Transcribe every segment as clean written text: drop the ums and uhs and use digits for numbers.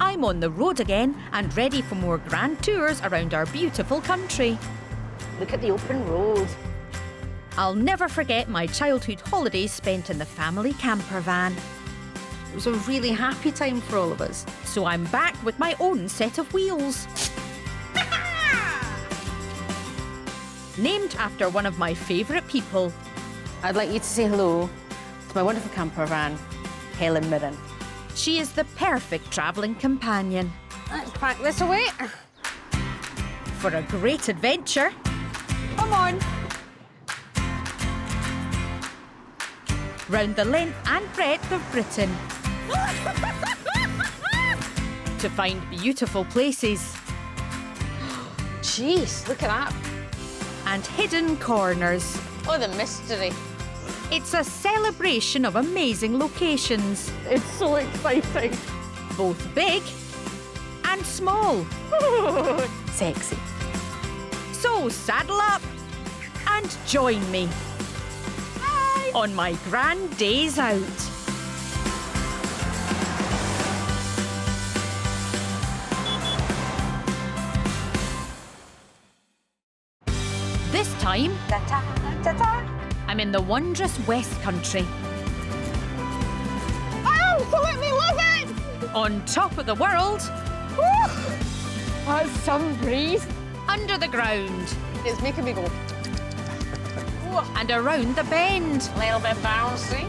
I'm on the road again and ready for more grand tours around our beautiful country. Look at the open road. I'll never forget my childhood holidays spent in the family camper van. It was a really happy time for all of us. So I'm back with my own set of wheels. Named after one of my favourite people. I'd like you to say hello to my wonderful camper van, Helen Mirren. She is the perfect travelling companion. Let's pack this away. For a great adventure. Come on. Round the length and breadth of Britain. To find beautiful places. Jeez, look at that. And hidden corners. Oh, the mystery. It's a celebration of amazing locations. It's so exciting. Both big and small. Sexy. So saddle up and join me. Bye. On my grand days out. This time, I'm in the wondrous West Country. Absolutely love it! On top of the world. That's some breeze. Under the ground. It's making me go. And around the bend. A little bit bouncy.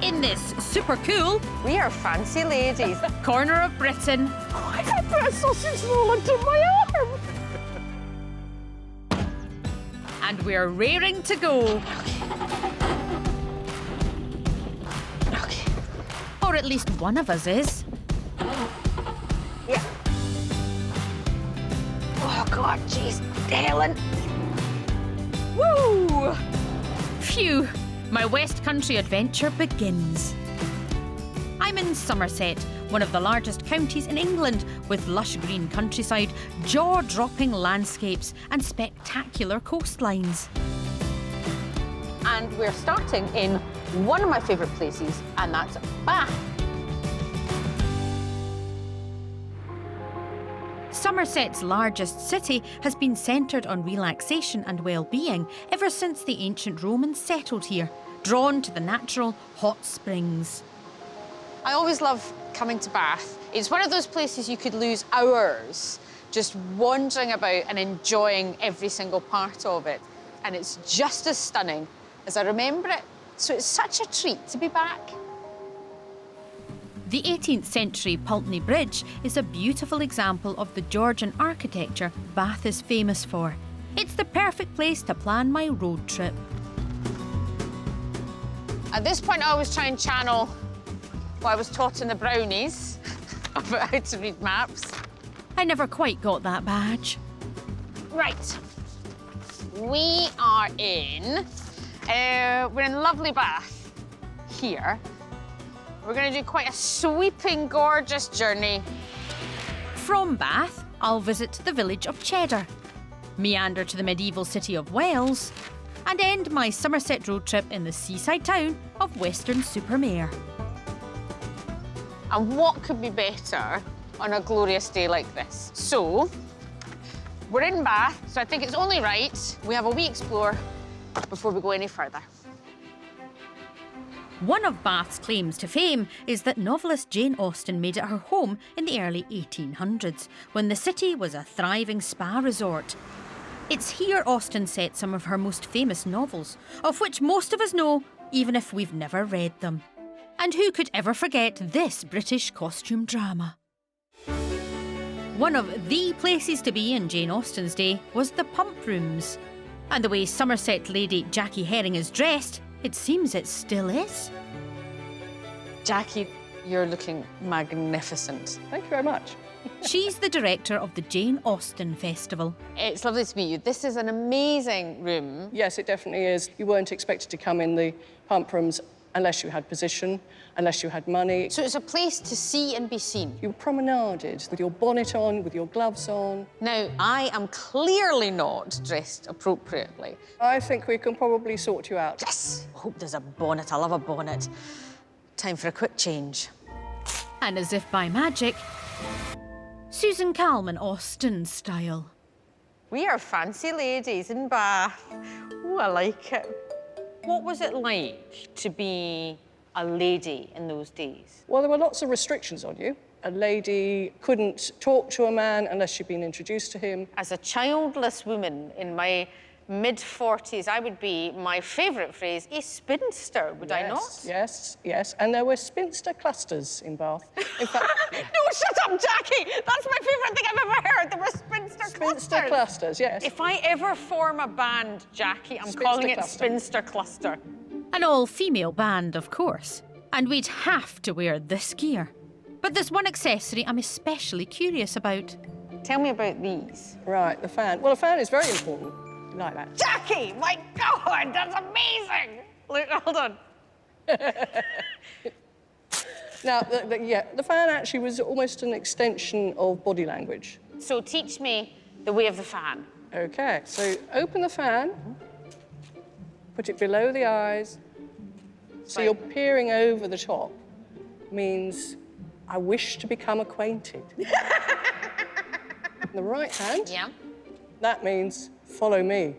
In this super cool... We are fancy ladies. corner of Britain. Oh, I can't put a sausage roll under my arm. And we're raring to go. Okay. Or at least one of us is. Yeah. Oh, God, jeez. Helen. Woo! Phew. My West Country adventure begins. I'm in Somerset, one of the largest counties in England, with lush green countryside, jaw-dropping landscapes and spectacular coastlines. And we're starting in one of my favourite places, and that's Bath. Somerset's largest city has been centred on relaxation and well-being ever since the ancient Romans settled here, drawn to the natural hot springs. I always love coming to Bath. It's one of those places you could lose hours just wandering about and enjoying every single part of it. And it's just as stunning as I remember it. So it's such a treat to be back. The 18th century Pulteney Bridge is a beautiful example of the Georgian architecture Bath is famous for. It's the perfect place to plan my road trip. At this point, I always try and channel what I was taught in the brownies about how to read maps. I never quite got that badge. Right. We are in... we're in lovely Bath here. We're going to do quite a sweeping, gorgeous journey. From Bath, I'll visit the village of Cheddar, meander to the medieval city of Wells, and end my Somerset road trip in the seaside town of Weston-super-Mare. And what could be better on a glorious day like this? So, we're in Bath, so I think it's only right we have a wee explore before we go any further. One of Bath's claims to fame is that novelist Jane Austen made it her home in the early 1800s, when the city was a thriving spa resort. It's here Austen set some of her most famous novels, of which most of us know, even if we've never read them. And who could ever forget this British costume drama? One of the places to be in Jane Austen's day was the pump rooms. And the way Somerset lady Jackie Herring is dressed, it seems it still is. Jackie, you're looking magnificent. Thank you very much. She's the director of the Jane Austen Festival. It's lovely to meet you. This is an amazing room. Yes, it definitely is. You weren't expected to come in the pump rooms unless you had position, unless you had money. So it's a place to see and be seen. You promenaded with your bonnet on, with your gloves on. Now, I am clearly not dressed appropriately. I think we can probably sort you out. Yes! I hope there's a bonnet. I love a bonnet. Time for a quick change. And as if by magic, Susan Calman, Austen style. We are fancy ladies in Bath. Oh, I like it. What was it like to be a lady in those days? Well, there were lots of restrictions on you. A lady couldn't talk to a man unless she'd been introduced to him. As a childless woman in my mid-40s, I would be, my favourite phrase, a spinster, would I not? Yes, yes. And there were spinster clusters in Bath. In fact, No, shut up, Jackie! That's my favourite thing I've ever heard. There were spinster clusters. spinster clusters, yes. If I ever form a band, Jackie, I'm Spinster calling it cluster. Spinster Cluster. An all-female band, of course. And we'd have to wear this gear. But there's one accessory I'm especially curious about. Tell me about these. Right, the fan. Well, a fan is very important. Like that. Jackie, my God, that's amazing! Look, hold on. Now, the fan actually was almost an extension of body language. So teach me the way of the fan. OK, so open the fan, put it below the eyes. So Right. you're peering over the top. Means, I wish to become acquainted. The right hand, Yeah. that means, follow me.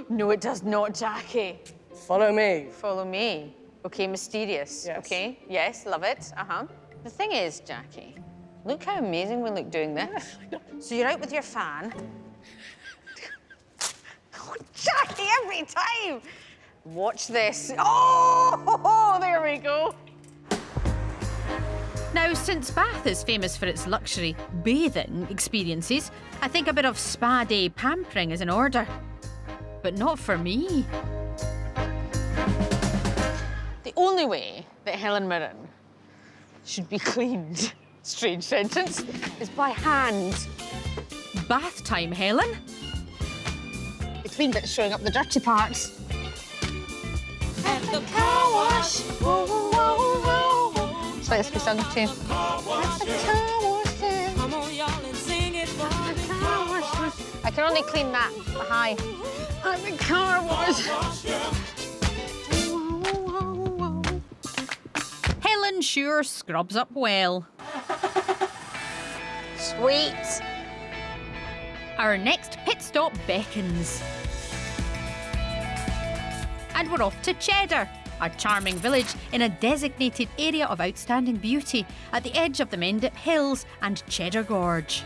No, it does not, Jackie. Follow me. Follow me. Okay, mysterious. Yes. Okay, yes, love it. The thing is, Jackie, look how amazing we look doing this. So you're out with your fan. Oh, Jackie, every time. Watch this. Oh, there we go. Now, since Bath is famous for its luxury bathing experiences, I think a bit of spa day pampering is in order. But not for me. The only way that Helen Mirren should be cleaned, strange sentence, is by hand. Bath time, Helen? It's been bits showing up the dirty parts. At the car wash. Whoa, whoa, whoa, whoa. So let's be sung to. Come on, y'all, and sing it for me. I can only clean that high. At the car wash. Helen sure scrubs up well. Sweet. Our next pit stop beckons. And we're off to Cheddar, a charming village in a designated area of outstanding beauty at the edge of the Mendip Hills and Cheddar Gorge.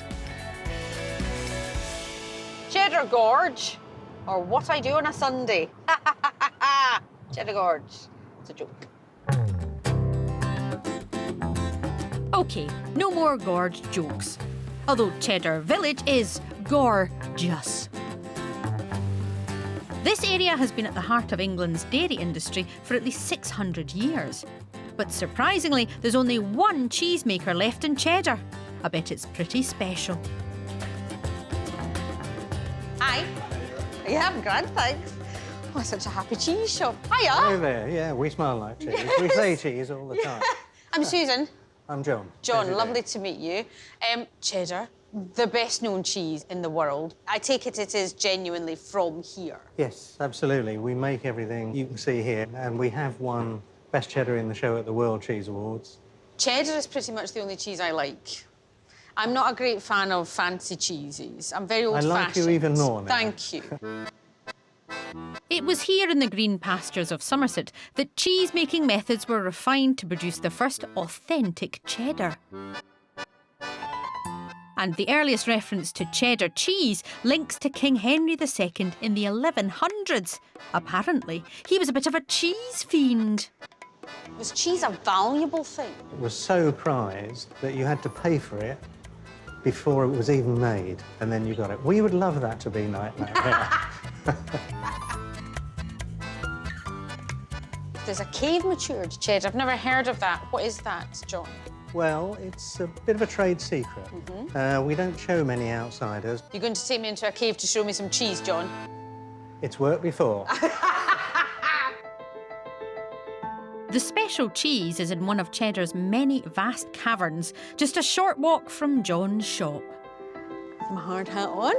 Cheddar Gorge, or what I do on a Sunday. Cheddar Gorge. It's a joke. OK, no more gorge jokes. Although Cheddar Village is gorgeous. This area has been at the heart of England's dairy industry for at least 600 years. But surprisingly, there's only one cheesemaker left in Cheddar. I bet it's pretty special. Hi. Yeah, I'm grand, thanks. Oh, it's such a happy cheese shop. Hiya. Hi there, yeah, we smell like cheese. We say cheese all the time. I'm Susan. I'm John. John, Pleasure lovely to to meet you. Cheddar, the best known cheese in the world. I take it is genuinely from here. Yes, absolutely. We make everything you can see here, and we have won Best Cheddar in the show at the World Cheese Awards. Cheddar is pretty much the only cheese I like. I'm not a great fan of fancy cheeses. I'm very old-fashioned. like you even more now. Thank you. It was here in the green pastures of Somerset that cheese-making methods were refined to produce the first authentic cheddar. And the earliest reference to cheddar cheese links to King Henry II in the 1100s. Apparently, he was a bit of a cheese fiend. Was cheese a valuable thing? It was so prized that you had to pay for it before it was even made, and then you got it. We would love that to be like that. There's a cave-matured cheddar. I've never heard of that. What is that, John? Well, it's a bit of a trade secret. We don't show many outsiders. You're going to take me into a cave to show me some cheese, John? It's worked before. The special cheese is in one of Cheddar's many vast caverns, just a short walk from John's shop. My hard hat on.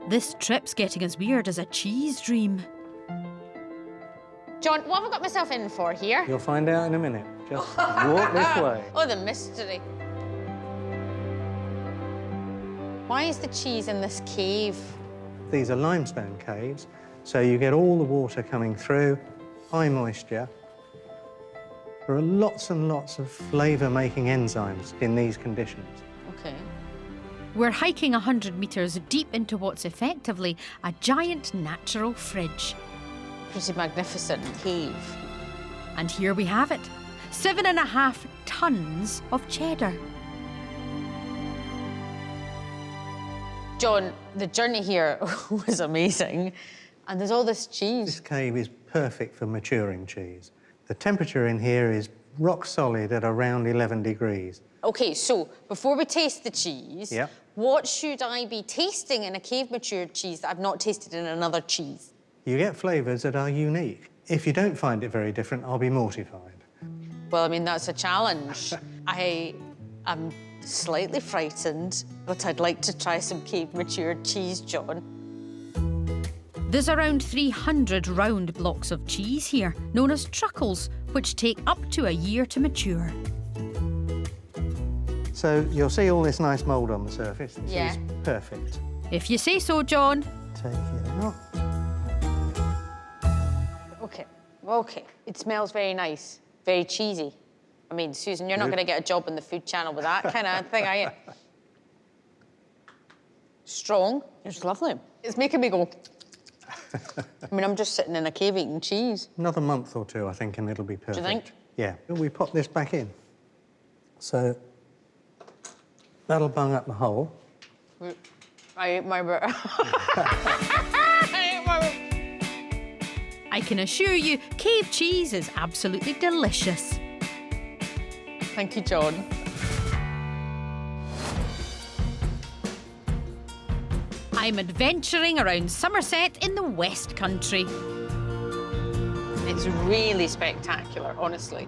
This trip's getting as weird as a cheese dream. John, what have I got myself in for here? You'll find out in a minute. Just walk this way. Oh, the mystery. Why is the cheese in this cave? These are limestone caves, so you get all the water coming through, high moisture. There are lots and lots of flavour-making enzymes in these conditions. Okay. We're hiking 100 metres deep into what's effectively a giant natural fridge. Pretty magnificent cave. And here we have it, 7.5 tonnes of cheddar. John, the journey here was amazing. And there's all this This cheese. cave is perfect for maturing cheese. The temperature in here is rock solid at around 11 degrees. Okay, so before we taste the cheese, Yep. what should I be tasting in a cave-matured cheese that I've not tasted in another cheese? You get flavours that are unique. If you don't find it very different, I'll be mortified. Well, I mean, that's a challenge. I am slightly frightened, but I'd like to try some cave-matured cheese, John. There's around 300 round blocks of cheese here, known as truckles, which take up to a year to mature. So you'll see all this nice mould on the surface. This Yeah. is perfect. If you say so, John. Take it out. Okay. It smells very nice, very cheesy. I mean, Susan, you're not Good. going to get a job in the food channel with that kind of thing, are you? Strong. It's lovely. It's making me go... I mean, I'm just sitting in a cave eating cheese. Another month or two, I think, and it'll be perfect. think? Yeah. We pop this back in. So that'll bung up the hole. I ate my... I can assure you, cave cheese is absolutely delicious. Thank you, John. I'm adventuring around Somerset in the West Country. It's really spectacular, honestly.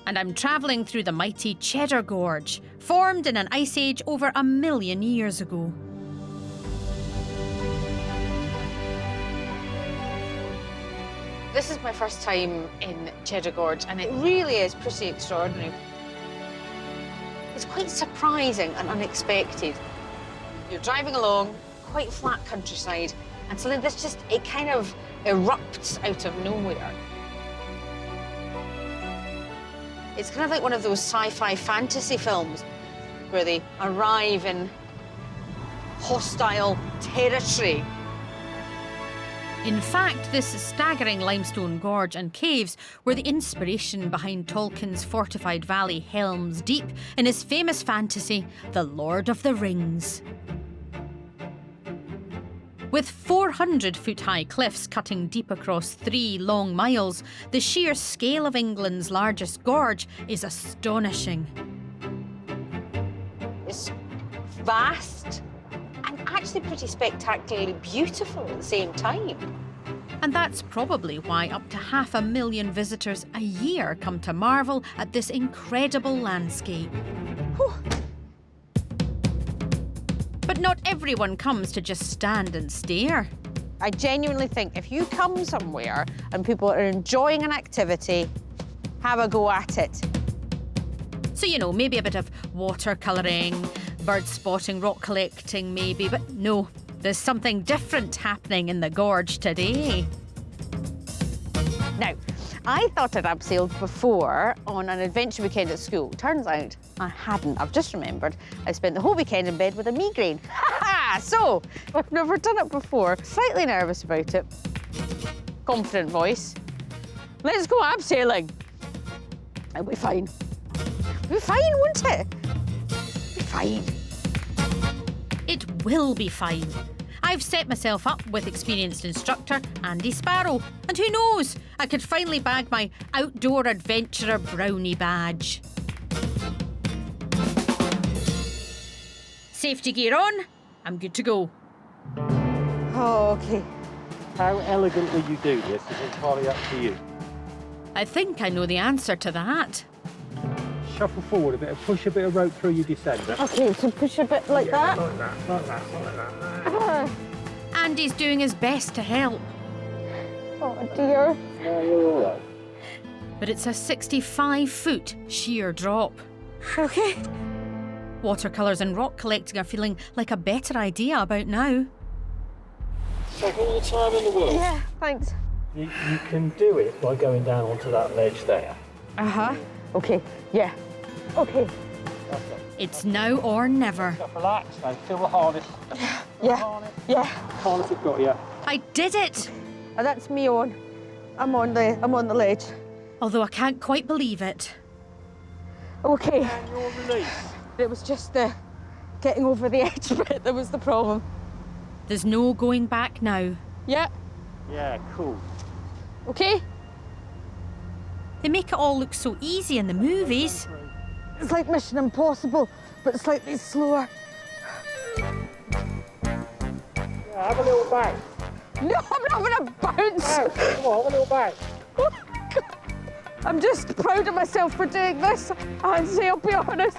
And I'm travelling through the mighty Cheddar Gorge, formed in an ice age over 1 million years ago. This is my first time in Cheddar Gorge, and it really is pretty extraordinary. It's quite surprising and unexpected. You're driving along, quite flat countryside, and suddenly it kind of erupts out of nowhere. It's kind of like one of those sci-fi fantasy films where they arrive in hostile territory. In fact, this staggering limestone gorge and caves were the inspiration behind Tolkien's fortified valley Helm's Deep in his famous fantasy, The Lord of the Rings. With 400-foot-high cliffs cutting deep across 3 long miles, the sheer scale of England's largest gorge is astonishing. It's vast and actually pretty spectacularly beautiful at the same time. And that's probably why up to 500,000 visitors a year come to marvel at this incredible landscape. Whew. But not everyone comes to just stand and stare. I genuinely think if you come somewhere and people are enjoying an activity, have a go at it. So, maybe a bit of watercolouring, bird spotting, rock collecting maybe, but no, there's something different happening in the gorge today. Now, I thought I'd abseiled before on an adventure weekend at school. Turns out I hadn't. I've just remembered I spent the whole weekend in bed with a migraine. So, I've never done it before. Slightly nervous about it. Confident voice. Let's go abseiling. It'll be fine. It'll be fine, won't it? It'll be fine. It will be fine. I've set myself up with experienced instructor Andy Sparrow, and who knows, I could finally bag my Outdoor Adventurer Brownie badge. Safety gear on, I'm good to go. Oh, OK. How elegantly you do this is entirely up to you. I think I know the answer to that. Shuffle forward a bit and push a bit of rope through your descender. OK, so push a bit like that. Like that. Andy's doing his best to help, Oh, dear. Yeah, you're all right. but it's a 65-foot sheer drop. OK. Watercolours and rock collecting are feeling like a better idea about now. Take all the time in the world. Yeah, thanks. You can do it by going down onto that ledge there. Uh-huh. Okay, yeah. Okay. It's now or never. Just relax now, feel the harness. Yeah, yeah. Harness have got you. I did it! And that's me on. I'm on the ledge. Although I can't quite believe it. Okay. And your release. It was just the getting over the edge bit that was the problem. There's no going back now. Yeah. Yeah, cool. Okay. They make it all look so easy in the movies. It's like Mission Impossible, but slightly slower. Yeah, have a little bang. No, I'm not having a bounce. No, come on, have a little bang. I'm just proud of myself for doing this. I'll be honest.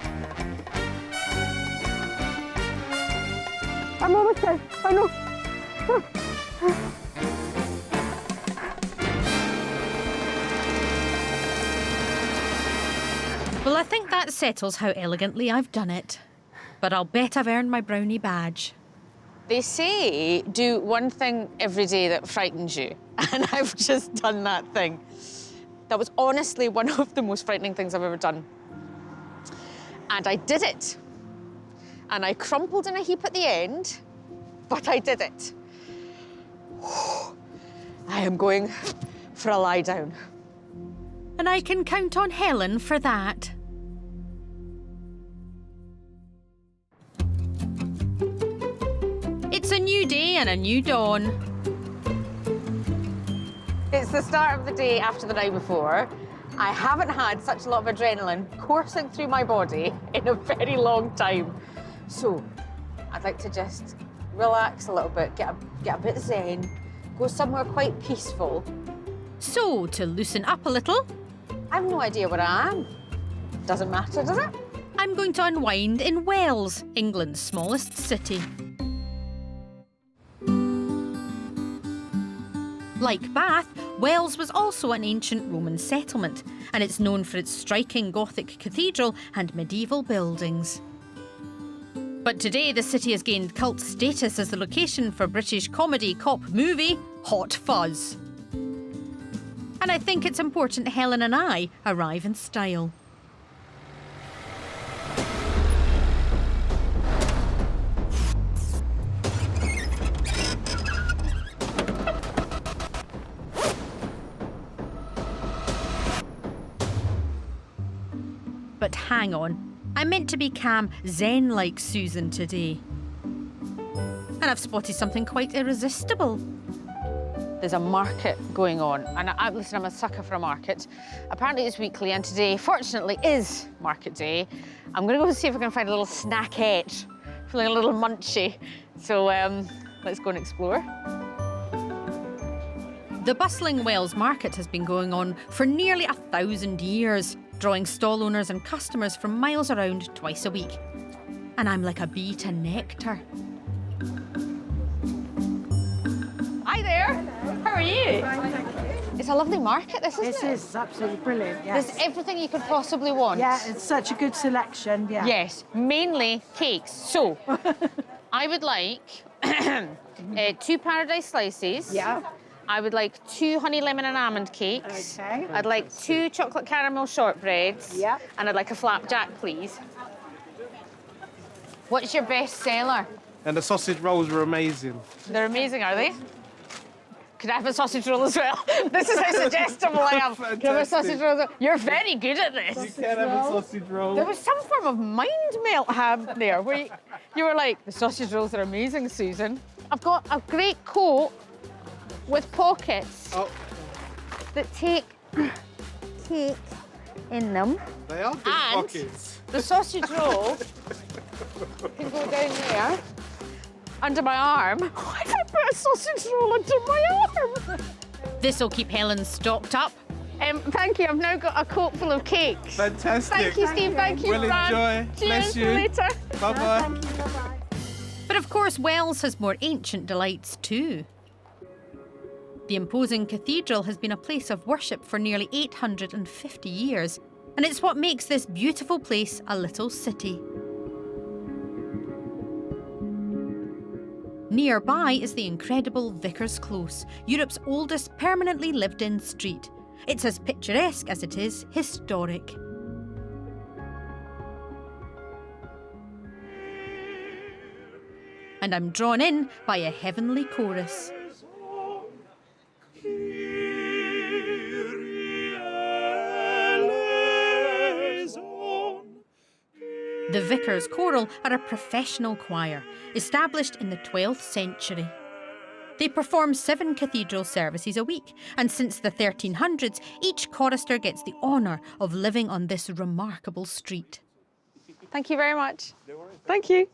I'm almost there. I know. Well, I think that settles how elegantly I've done it. But I'll bet I've earned my brownie badge. They say do one thing every day that frightens you, and I've just done that thing. That was honestly one of the most frightening things I've ever done. And I did it. And I crumpled in a heap at the end, but I did it. I am going for a lie down. And I can count on Helen for that. It's a new day and a new dawn. It's the start of the day after the night before. I haven't had such a lot of adrenaline coursing through my body in a very long time. So I'd like to just relax a little bit, get a bit zen, go somewhere quite peaceful. So, to loosen up a little, I have no idea where I am. Doesn't matter, does it? I'm going to unwind in Wells, England's smallest city. Like Bath, Wells was also an ancient Roman settlement, and it's known for its striking Gothic cathedral and medieval buildings. But today, the city has gained cult status as the location for British comedy cop movie Hot Fuzz. And I think it's important Helen and I arrive in style. But hang on, I meant to be calm, zen like Susan today. And I've spotted something quite irresistible. There's a market going on, and listen, I'm a sucker for a market. Apparently it's weekly, and today, fortunately, is market day. I'm gonna go and see if I can find a little snackette, feeling a little munchy. So let's go and explore. The bustling Wells market has been going on for nearly 1,000 years, drawing stall owners and customers from miles around twice a week. And I'm like a bee to nectar. Hi there. How are you? It's a lovely market, this, isn't it? This is absolutely brilliant, yes. There's everything you could possibly want. Yeah, it's such a good selection, yeah. Yes, mainly cakes. So, I would like 2 paradise slices. Yeah. I would like 2 honey lemon and almond cakes. Okay. I'd like 2 chocolate caramel shortbreads. Yeah. And I'd like a flapjack, please. What's your best seller? And the sausage rolls were amazing. They're amazing, are they? Could I have a sausage roll as well? This is how suggestible I am. Can I have a sausage roll as well? You're very good at this. You can have a sausage roll. There was some form of mind melt happened there where you were like, the sausage rolls are amazing, Susan. I've got a great coat with pockets that take in them. They are big And pockets. the sausage roll can go down there under my arm. Why did I put a sausage roll under my arm? This'll keep Helen stocked up. Thank you. I've now got a coat full of cakes. Fantastic. Thank you, Steve. Thank you, Well, Fran. enjoy. Cheers. Bless See you you. later. Bye-bye. But of course, Wells has more ancient delights too. The imposing cathedral has been a place of worship for nearly 850 years, and it's what makes this beautiful place a little city. nearby is the incredible Vicar's Close, Europe's oldest permanently lived-in street. It's as picturesque as it is historic. And I'm drawn in by a heavenly chorus. The Vicar's Choral are a professional choir, established in the 12th century. They perform 7 cathedral services a week, and since the 1300s, each chorister gets the honour of living on this remarkable street. Thank you very much. Thank you.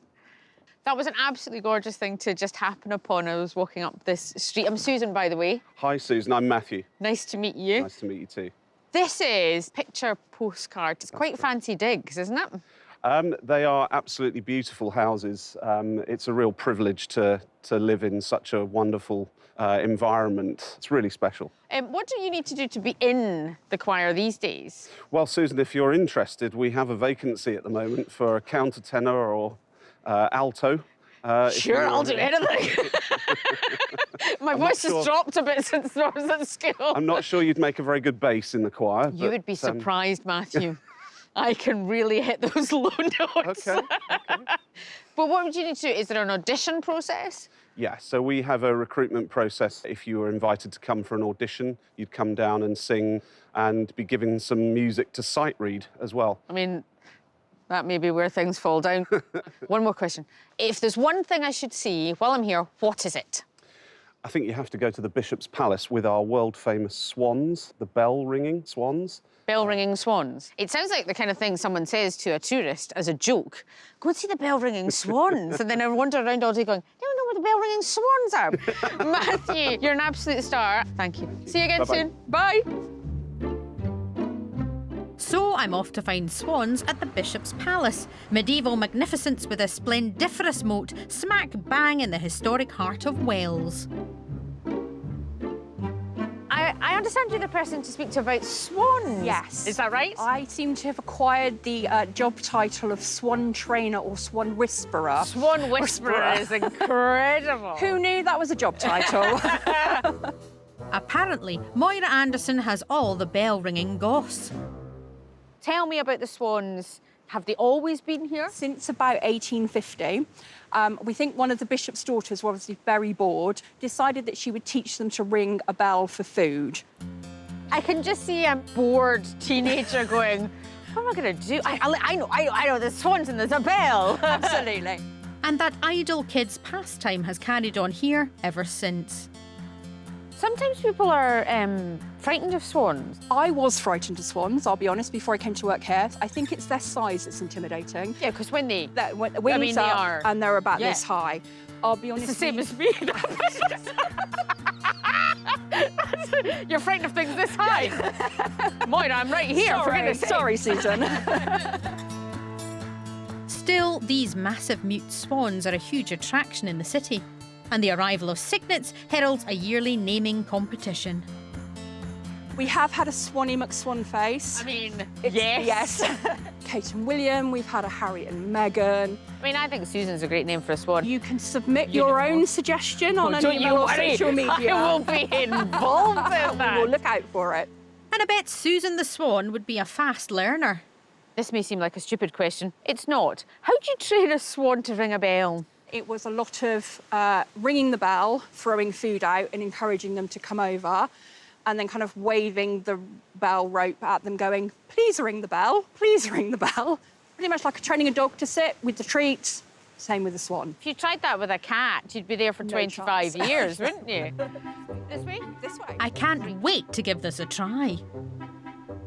That was an absolutely gorgeous thing to just happen upon. I was walking up this street. I'm Susan, by the way. Hi, Susan. I'm Matthew. Nice to meet you. Nice to meet you too. This is picture postcard. It's quite fancy digs, isn't it? They are absolutely beautiful houses. It's a real privilege to live in such a wonderful environment. It's really special. What do you need to do to be in the choir these days? Well, Susan, if you're interested, we have a vacancy at the moment for a countertenor or alto. Sure, I'll do anything. My voice has dropped a bit since I was at school. I'm not sure you'd make a very good bass in the choir. You would be surprised, Matthew. I can really hit those low notes. Okay. But what would you need to do? Is there an audition process? Yeah, so we have a recruitment process. If you were invited to come for an audition, you'd come down and sing and be given some music to sight read as well. I mean, that may be where things fall down. One more question. If there's one thing I should see while I'm here, what is it? I think you have to go to the Bishop's Palace with our world-famous swans, the bell-ringing swans. Bell-ringing swans. It sounds like the kind of thing someone says to a tourist as a joke. Go and see the bell-ringing swans. And then I wander around all day going, I don't know where the bell-ringing swans are. Matthew, you're an absolute star. Thank you. See you again Bye-bye. soon. Bye. So I'm off to find swans at the Bishop's Palace, medieval magnificence with a splendiferous moat smack bang in the historic heart of Wales. I understand you're the person to speak to about swans. Yes. Is that right? I seem to have acquired the job title of swan trainer or swan whisperer. Swan Whisperer is incredible. Who knew that was a job title? Apparently, Moira Anderson has all the bell-ringing goss. Tell me about the swans. Have they always been here? Since about 1850. We think one of the bishop's daughters, was obviously very bored, decided that she would teach them to ring a bell for food. I can just see a bored teenager going, what am I going to do? I know, there's swans and there's a bell. Absolutely. And that idle kid's pastime has carried on here ever since. Sometimes people are frightened of swans. I was frightened of swans, I'll be honest, before I came to work here. I think it's their size that's intimidating. Yeah, because when they... When the wings they up are. and they're about this high. I'll be honest. It's the same as me. You're frightened of things this high. Moira, I'm right here, for goodness sake. Sorry, Susan. Still, these massive mute swans are a huge attraction in the city, and the arrival of cygnets heralds a yearly naming competition. We have had a Swanee McSwanface. I mean, Yes. Kate and William, we've had a Harry and Meghan. I mean, I think Susan's a great name for a swan. You can submit your own suggestion on Don't any you of our worry. social media. I will be involved in that. We'll look out for it. And I bet Susan the Swan would be a fast learner. This may seem like a stupid question. It's not. How do you train a swan to ring a bell? It was a lot of ringing the bell, throwing food out and encouraging them to come over, and then kind of waving the bell rope at them going, please ring the bell, please ring the bell. Pretty much like training a dog to sit with the treats. Same with the swan. If you tried that with a cat, you'd be there for 25 years, wouldn't you? This way? This way. I can't wait to give this a try.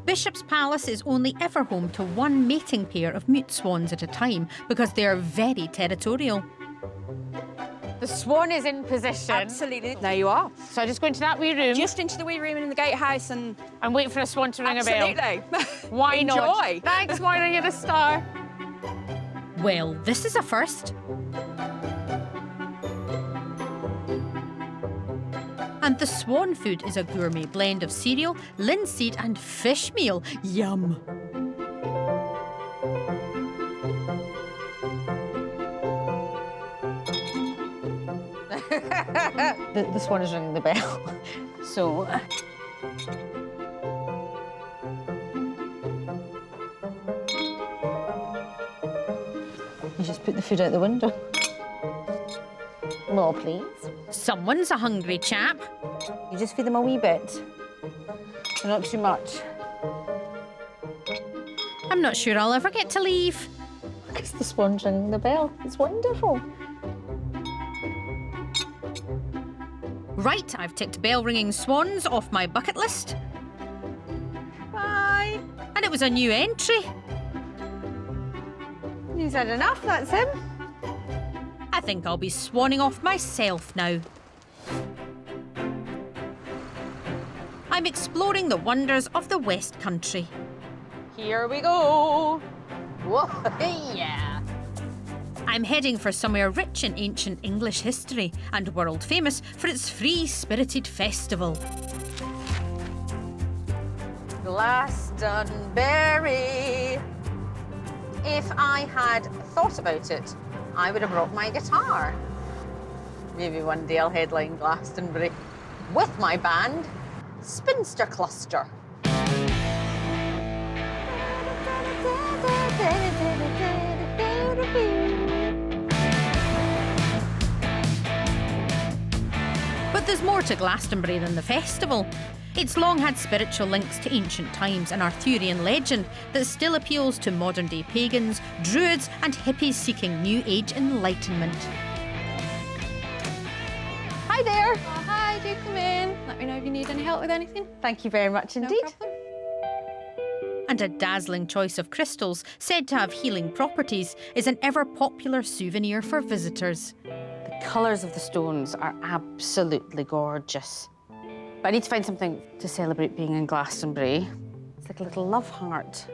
Bishop's Palace is only ever home to one mating pair of mute swans at a time because they are very territorial. The swan is in position. Absolutely. There you are. So I just go into that wee room Just into the wee room in the gatehouse and... and wait for a swan to ring a bell. Absolutely. Why not? Enjoy. Thanks, Moira, you're the star. Well, this is a first. And the swan food is a gourmet blend of cereal, linseed and fish meal. Yum! This one is ringing the bell. So... You just put the food out the window. More, please. Someone's a hungry chap. You just feed them a wee bit. But not too much. I'm not sure I'll ever get to leave. Look, it's the swan's ringing the bell. It's wonderful. Right, I've ticked bell-ringing swans off my bucket list. Bye. And it was a new entry. He's had enough, that's him. I think I'll be swanning off myself now. I'm exploring the wonders of the West Country. Here we go. Whoa, yeah. I'm heading for somewhere rich in ancient English history and world famous for its free-spirited festival. Glastonbury. If I had thought about it, I would have brought my guitar. Maybe one day I'll headline Glastonbury with my band, Spinster Cluster. But there's more to Glastonbury than the festival. It's long had spiritual links to ancient times and Arthurian legend that still appeals to modern-day pagans, druids and hippies seeking New Age enlightenment. Hi there. Oh, hi, do come in. Let me know if you need any help with anything. Thank you very much indeed. No problem. And a dazzling choice of crystals said to have healing properties is an ever-popular souvenir for visitors. The colours of the stones are absolutely gorgeous. But I need to find something to celebrate being in Glastonbury. It's like a little love heart.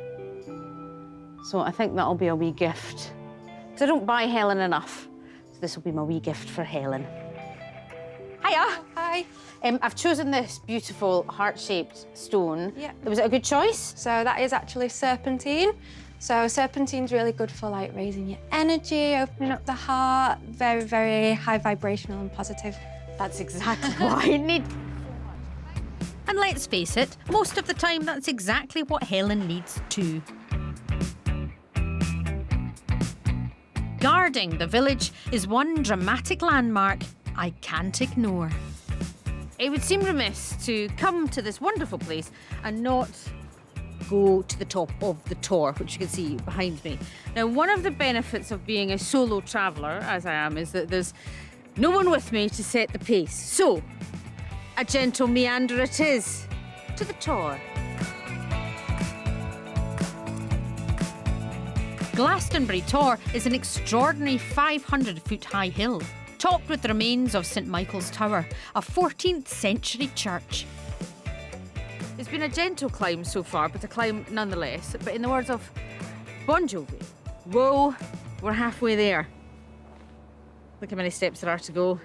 So I think that'll be a wee gift. Because I don't buy Helen enough. So this will be my wee gift for Helen. Hiya. Hi. I've chosen this beautiful heart-shaped stone. Yeah. Was it a good choice? So that is actually serpentine. So serpentine's really good for like raising your energy, opening up the heart. Very, very high vibrational and positive. That's exactly what I need. And let's face it, most of the time that's exactly what Helen needs too. Guarding the village is one dramatic landmark I can't ignore. It would seem remiss to come to this wonderful place and not go to the top of the Tor, which you can see behind me. Now, one of the benefits of being a solo traveller, as I am, is that there's no one with me to set the pace. So, a gentle meander it is to the Tor. Glastonbury Tor is an extraordinary 500-foot high hill, topped with the remains of St Michael's Tower, a 14th century church. It's been a gentle climb so far, but a climb nonetheless. But in the words of Bon Jovi, whoa, we're halfway there. Look how many steps there are to go.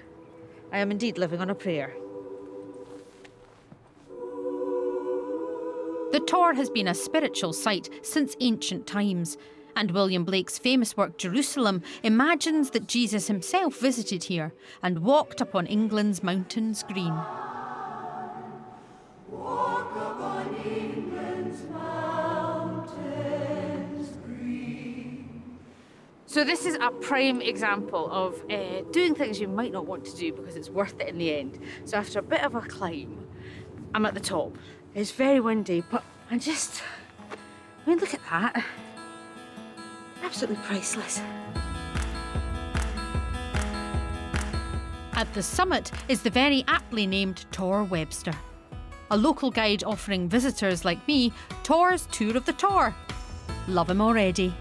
I am indeed living on a prayer. The Tor has been a spiritual site since ancient times, and William Blake's famous work Jerusalem imagines that Jesus himself visited here and walked upon England's mountains green. Walk upon England's mountains green. So this is a prime example of doing things you might not want to do because it's worth it in the end. So after a bit of a climb, I'm at the top. It's very windy, but I mean, look at that. Absolutely priceless. At the summit is the very aptly named Tor Webster, a local guide offering visitors like me Tor's tour of the Tor. Love him already.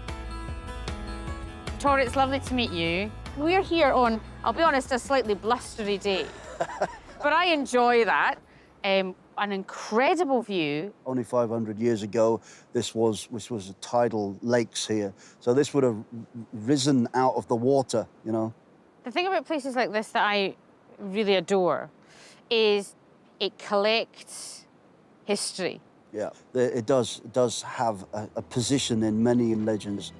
Tor, it's lovely to meet you. We're here on, I'll be honest, a slightly blustery day. But I enjoy that. An incredible view. Only 500 years ago, this was tidal lakes here. So this would have risen out of the water, you know. The thing about places like this that I really adore is it collects history. Yeah, it does have a position in many legends.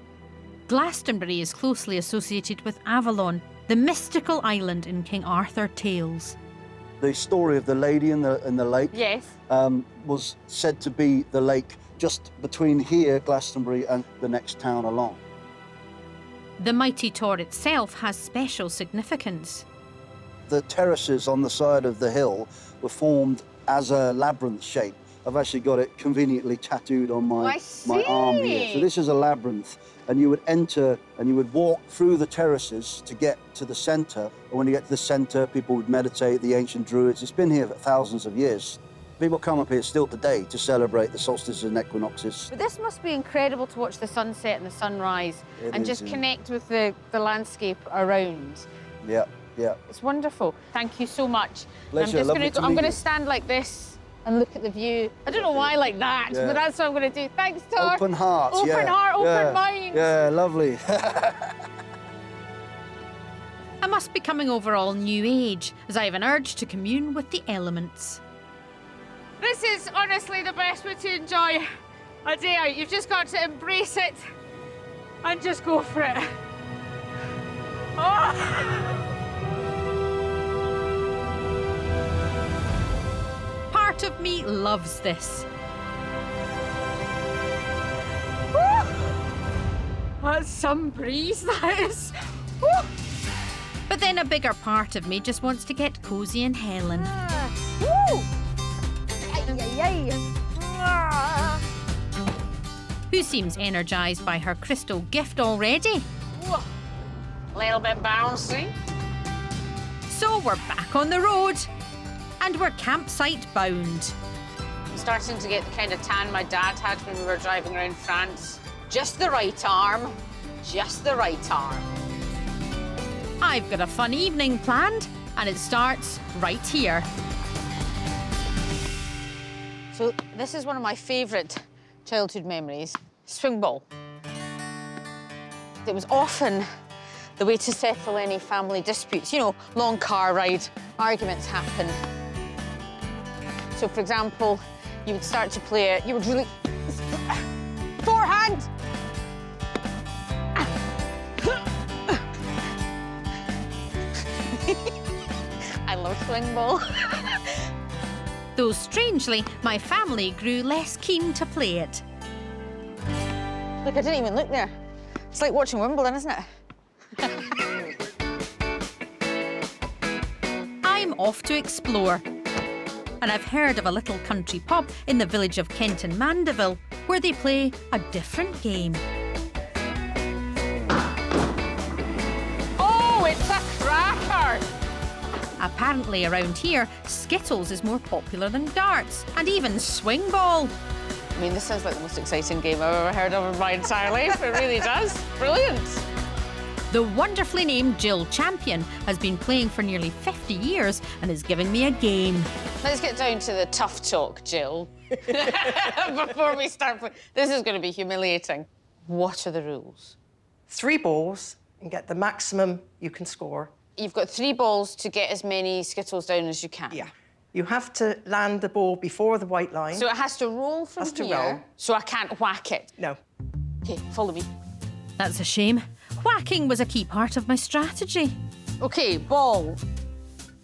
Glastonbury is closely associated with Avalon, the mystical island in King Arthur tales. The story of the lady in the lake Yes. was said to be the lake just between here, Glastonbury, and the next town along. The mighty Tor itself has special significance. The terraces on the side of the hill were formed as a labyrinth shape. I've actually got it conveniently tattooed on my arm here. So this is a labyrinth, and you would enter and you would walk through the terraces to get to the centre. And when you get to the centre, people would meditate, the ancient druids. It's been here for thousands of years. People come up here still today to celebrate the solstices and equinoxes. But this must be incredible to watch the sunset and the sunrise and just connect with the landscape around. Yeah, yeah. It's wonderful. Thank you so much. Pleasure. I'm Lovely to meet going to you. stand like this and look at the view. I don't know why like that, Yeah. but that's what I'm going to do. Thanks, Tor. Open heart, Open yeah. heart, open Yeah. mind. Yeah, lovely. I must be coming over all new age, as I have an urge to commune with the elements. This is honestly the best way to enjoy a day out. You've just got to embrace it and just go for it. Oh! Part of me loves this. That's some breeze, that is. But then a bigger part of me just wants to get cosy in Helen. Who seems energised by her crystal gift already. A little bit bouncy. So we're back on the road, and we're campsite bound. I'm starting to get the kind of tan my dad had when we were driving around France. Just the right arm, just the right arm. I've got a fun evening planned, and it starts right here. So this is one of my favourite childhood memories, swing ball. It was often the way to settle any family disputes. You know, long car ride, arguments happen. So, for example, you would start to play it, you would really... Forehand! I love swing ball. Though strangely, my family grew less keen to play it. Look, I didn't even look there. It's like watching Wimbledon, isn't it? I'm off to explore. And I've heard of a little country pub in the village of Kenton Mandeville where they play a different game. Oh, it's a cracker! Apparently around here, Skittles is more popular than darts, and even swing ball. I mean, this sounds like the most exciting game I've ever heard of in my entire life. It really does. Brilliant. The wonderfully named Jill Champion has been playing for nearly 50 years and is giving me a game. Let's get down to the tough talk, Jill. Before we start, this is going to be humiliating. What are the rules? 3 balls and get the maximum you can score. You've got 3 balls to get as many Skittles down as you can. Yeah. You have to land the ball before the white line. So it has to roll from here, so I can't whack it? No. OK, follow me. That's a shame. Whacking was a key part of my strategy. OK, ball.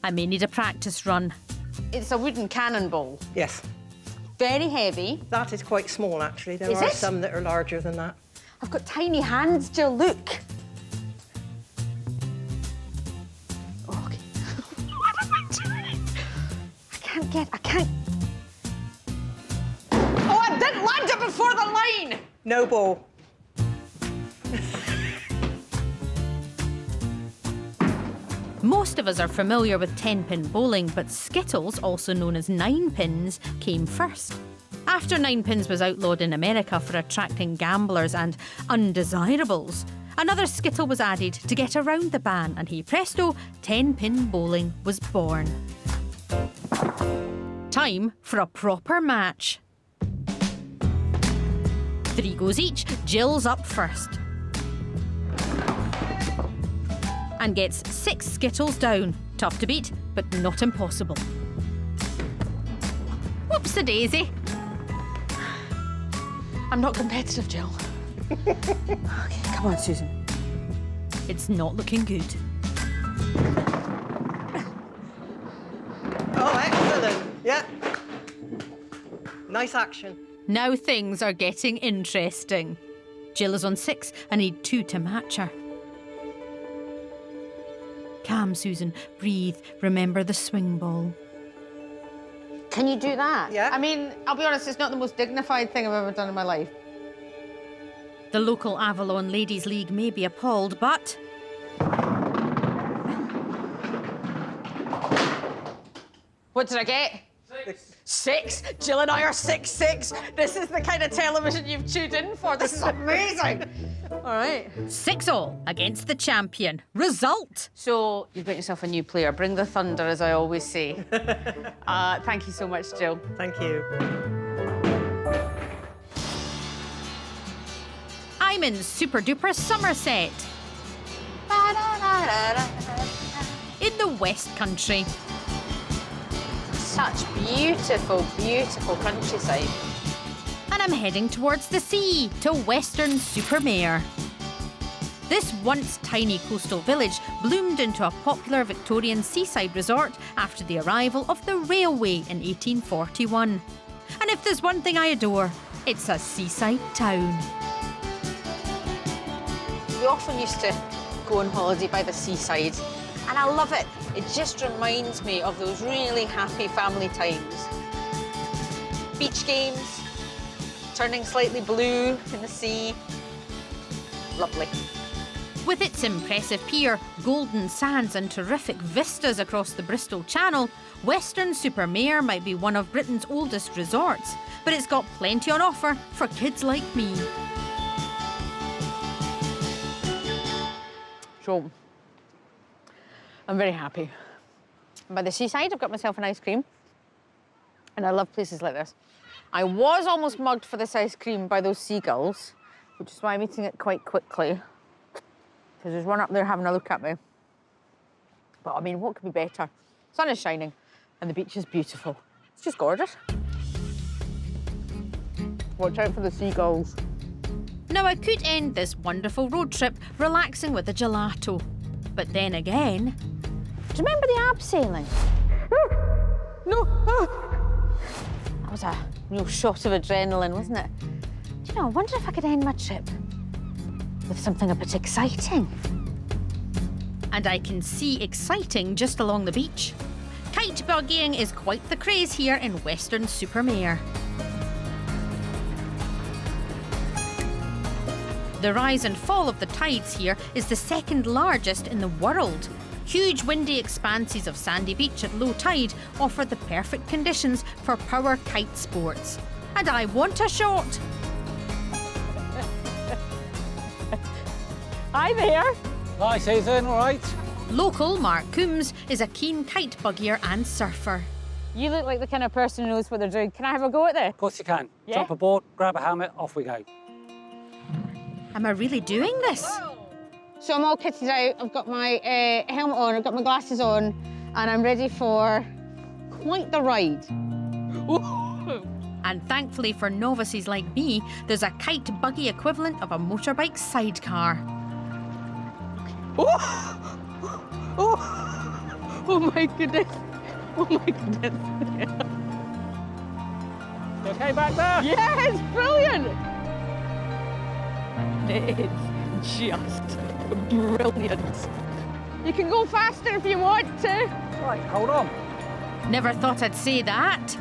I may need a practice run. It's a wooden cannonball. Yes. Very heavy. That is quite small, actually. There Is are it? some that are larger than that. I've got tiny hands, Jill, look. OK. What am I doing? I can't. Oh, I didn't land it before the line! No ball. Most of us are familiar with 10-pin bowling, but Skittles, also known as 9 pins, came first. After 9 pins was outlawed in America for attracting gamblers and undesirables, another Skittle was added to get around the ban, and hey presto, 10-pin bowling was born. Time for a proper match. 3 goes each. Jill's up first. And gets 6 Skittles down. Tough to beat, but not impossible. Whoops-a-daisy. I'm not competitive, Jill. OK, Come on, Susan. It's not looking good. Oh, excellent. Yeah. Nice action. Now things are getting interesting. Jill is on 6. I need 2 to match her. Calm, Susan. Breathe. Remember the swing ball. Can you do that? Yeah. I mean, I'll be honest, it's not the most dignified thing I've ever done in my life. The local Avalon Ladies League may be appalled, but... What did I get? 6. Jill and I are 6'6". This is the kind of television you've tuned in for. This is amazing. All right. 6-all against the champion. Result? So you've got yourself a new player. Bring the thunder, as I always say. Thank you so much, Jill. Thank you. I'm in super-duper Somerset. In the West Country. Such beautiful, beautiful countryside. And I'm heading towards the sea, to Weston-super-Mare. This once tiny coastal village bloomed into a popular Victorian seaside resort after the arrival of the railway in 1841. And if there's one thing I adore, it's a seaside town. We often used to go on holiday by the seaside, and I love it. It just reminds me of those really happy family times. Beach games, turning slightly blue in the sea. Lovely. With its impressive pier, golden sands and terrific vistas across the Bristol Channel, Weston-super-Mare might be one of Britain's oldest resorts, but it's got plenty on offer for kids like me. So, I'm very happy. By the seaside, I've got myself an ice cream. And I love places like this. I was almost mugged for this ice cream by those seagulls, which is why I'm eating it quite quickly. Because there's one up there having a look at me. But I mean, what could be better? Sun is shining and the beach is beautiful. It's just gorgeous. Watch out for the seagulls. Now, I could end this wonderful road trip relaxing with a gelato. But then again... Do you remember the abseiling? No! That was a real shot of adrenaline, wasn't it? Do you know, I wonder if I could end my trip with something a bit exciting. And I can see exciting just along the beach. Kite buggying is quite the craze here in Weston-super-Mare. The rise and fall of the tides here is the second largest in the world. Huge windy expanses of sandy beach at low tide offer the perfect conditions for power kite sports. And I want a shot. Hi there. Hi, Susan, all right? Local Mark Coombs is a keen kite buggier and surfer. You look like the kind of person who knows what they're doing. Can I have a go at this? Of course you can. Yeah? Drop a board, grab a helmet, off we go. Am I really doing this? So I'm all kitted out. I've got my helmet on, I've got my glasses on, and I'm ready for quite the ride. And thankfully for novices like me, there's a kite buggy equivalent of a motorbike sidecar. Oh my goodness. Oh my goodness. You okay back there? Yeah, it's brilliant. It is just brilliant. You can go faster if you want to. Right, hold on. Never thought I'd say that.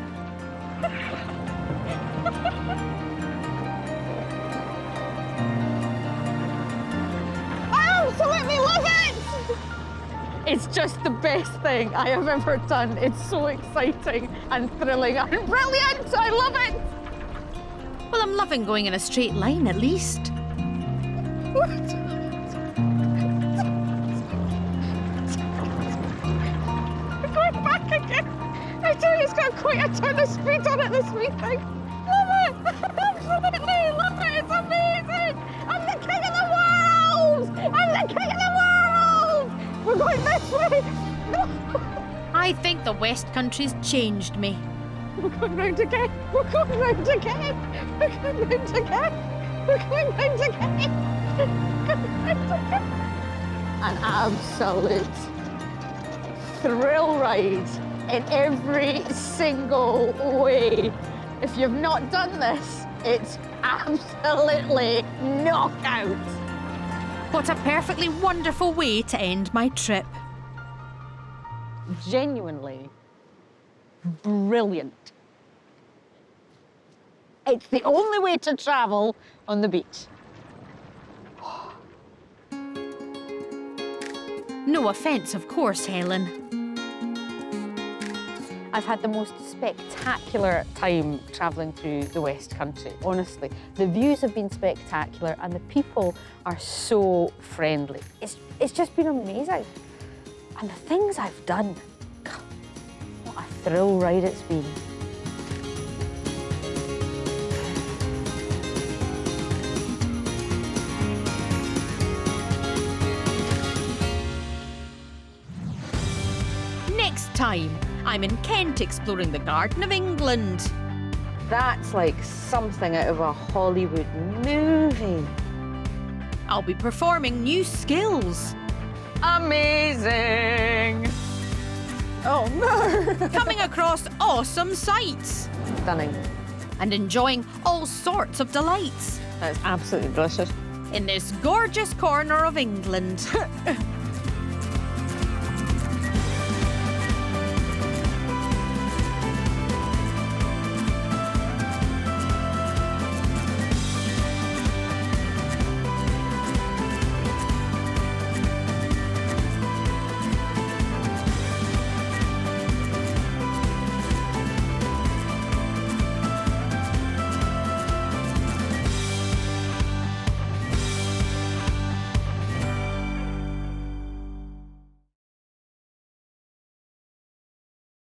Absolutely love it! It's just the best thing I have ever done. It's so exciting and thrilling and brilliant. I love it. Well, I'm loving going in a straight line at least. What? We're going back again. I tell you, it's got quite a ton of speed on it, this wee thing. Love it! Absolutely love it! It's amazing! I'm the king of the world! I'm the king of the world! We're going this way! No! I think the West Country's changed me. We're going round again! We're going round again! We're going round again! We're going round again! An absolute thrill ride in every single way. If you've not done this, it's absolutely knockout. What a perfectly wonderful way to end my trip. Genuinely brilliant. It's the only way to travel on the beach. No offence, of course, Helen. I've had the most spectacular time travelling through the West Country, honestly. The views have been spectacular and the people are so friendly. It's just been amazing. And the things I've done, God, what a thrill ride it's been. Next time, I'm in Kent exploring the Garden of England. That's like something out of a Hollywood movie. I'll be performing new skills. Amazing! Oh no! Coming across awesome sights. Stunning. And enjoying all sorts of delights. That's absolutely delicious. In this gorgeous corner of England.